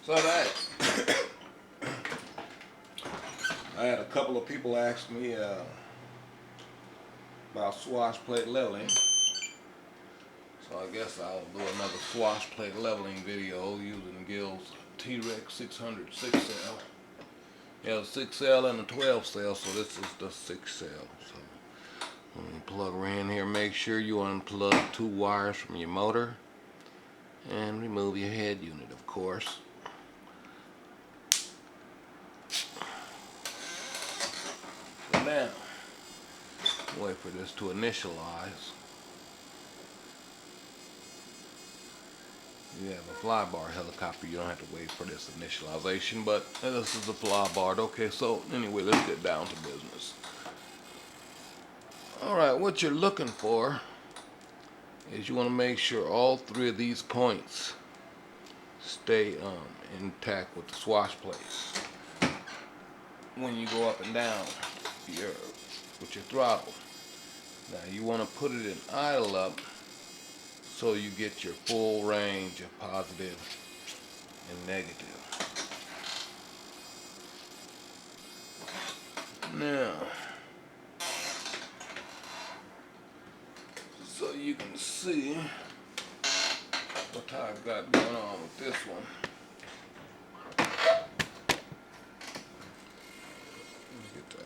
So I had a couple of people ask me about swash plate leveling. So I guess I'll do another swash plate leveling video using Gill's T-Rex 600 6-cell. Yeah, the 6-cell and the 12-cell, so this is the 6-cell. So let me plug her in here. Make sure you unplug 2 wires from your motor and remove your head unit, of course. So now, wait for this to initialize. You have a flybar helicopter, you don't have to wait for this initialization, but this is a flybar. Okay, so anyway, let's get down to business. Alright, what you're looking for is you want to make sure all 3 of these points stay intact with the swash plates when you go up and down with your throttle. Now you want to put it in idle up so you get your full range of positive and negative. Now, so you can see what I've got going on with this one. Let's get the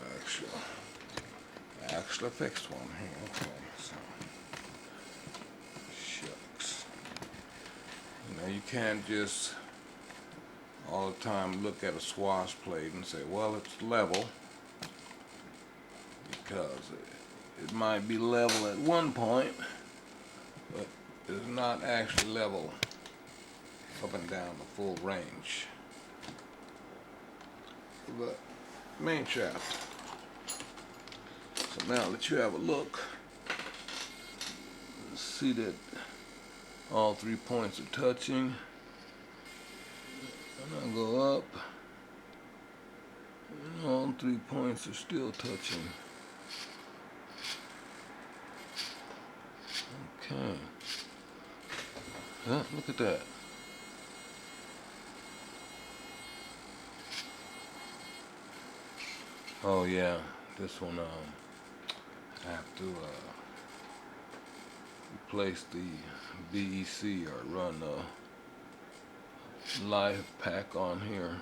actual fixed one here. Okay, so shucks. You know, you can't just all the time look at a swash plate and say, well, it's level, because it might be level at one point, but it's not actually level up and down the full range. The main shaft. So now that you have a look, see that all 3 points are touching, and I'll go up, and all 3 points are still touching. Okay. Look at that. Oh yeah, this one I have to replace the BEC or run a live pack on here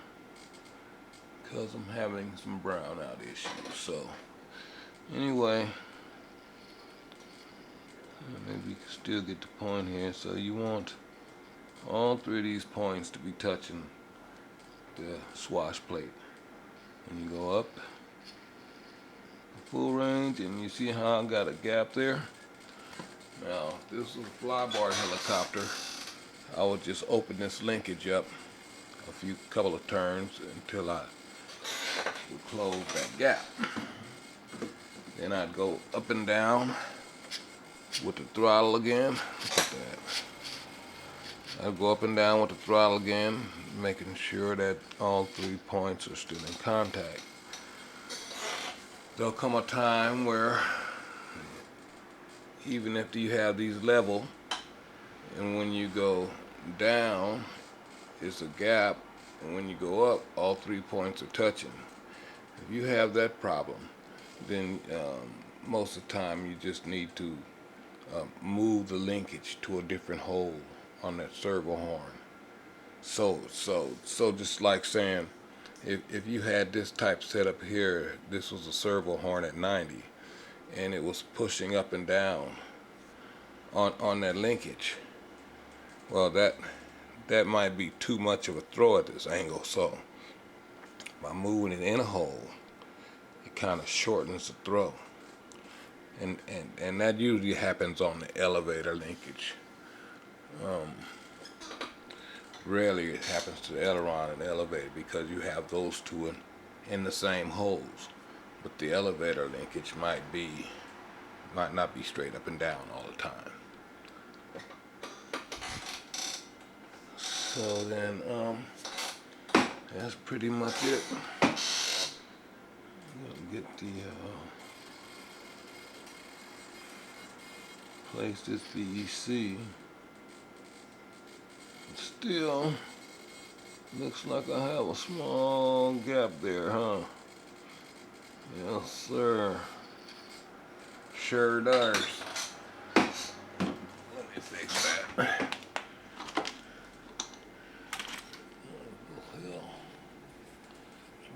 because I'm having some brownout issues. So anyway, maybe you can still get the point here. So you want all 3 of these points to be touching the swash plate. And you go up full range, and you see how I got a gap there. Now, if this was a flybar helicopter, I would just open this linkage up a couple of turns until I would close that gap. Then I'd go up and down with the throttle again. Look at that. I'd go up and down with the throttle again, making sure that all 3 points are still in contact. There'll come a time where even if you have these level, and when you go down, it's a gap, and when you go up, all 3 points are touching. If you have that problem, then most of the time you just need to move the linkage to a different hole on that servo horn. So just like saying, if you had this type setup here, this was a servo horn at 90, and it was pushing up and down on that linkage, well, that might be too much of a throw at this angle. So by moving it in a hole, it kind of shortens the throw, and that usually happens on the elevator linkage. Rarely it happens to the aileron and the elevator, because you have those 2 in the same holes. But the elevator linkage might not be straight up and down all the time. So then that's pretty much it. I'm gonna get the place this BEC. Still, Looks like I have a small gap there, huh? Yes, sir. Sure does. Let me fix that.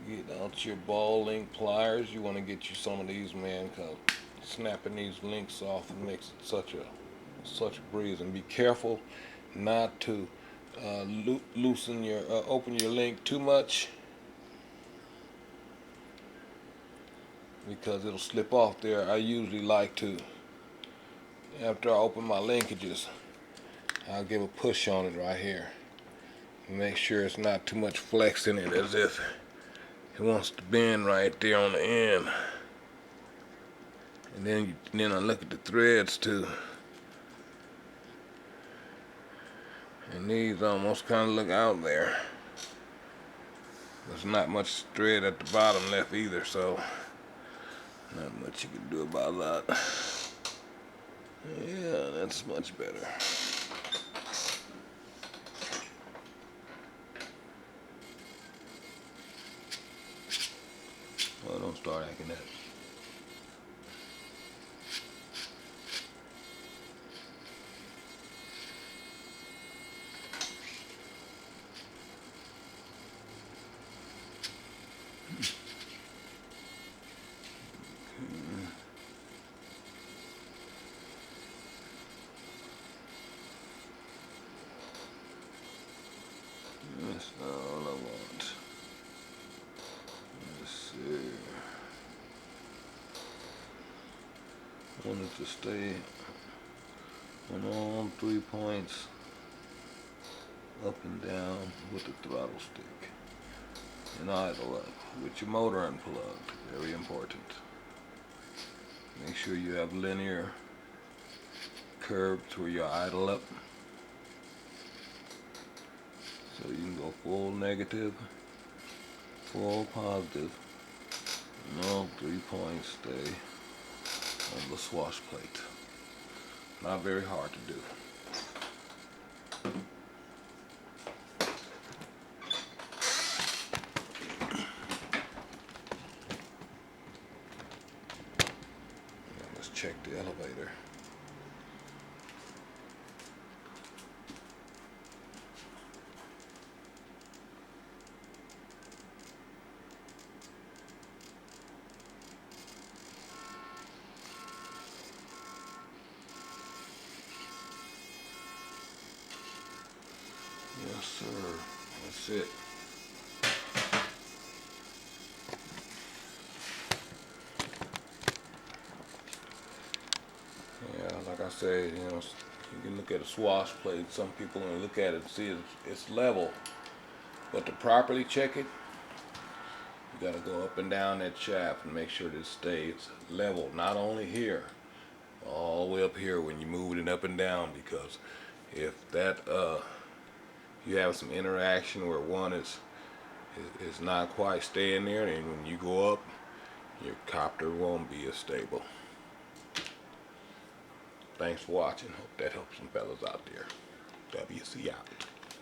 Get out your ball link pliers. You want to get you some of these, man, because snapping these links off makes it such a breeze. And be careful not to loosen your open your link too much, because it'll slip off there. I usually like to, after I open my linkages, I'll give a push on it right here. Make sure it's not too much flex in it, as if it wants to bend right there on the end. And then I look at the threads too. And these almost kind of look out there. There's not much thread at the bottom left either, so not much you can do about that. Yeah, that's much better. Oh, don't start acting that. That's not all I want. Let's see. I want it to stay on all 3 points, up and down with the throttle stick, and idle up with your motor unplugged. Very important. Make sure you have linear curves where you idle up, so you can go full negative, full positive, and all 3 points stay on the swash plate. Not very hard to do. Now let's check the elevator. Yes, sir. That's it. Yeah, like I said, you can look at a swash plate. Some people, when they look at it, see it's level. But to properly check it, you got to go up and down that shaft and make sure that it stays level. Not only here, all the way up here when you're moving it up and down. Because if that you have some interaction where one is not quite staying there, and when you go up, your copter won't be as stable. Thanks for watching. Hope that helps some fellas out there. WC out.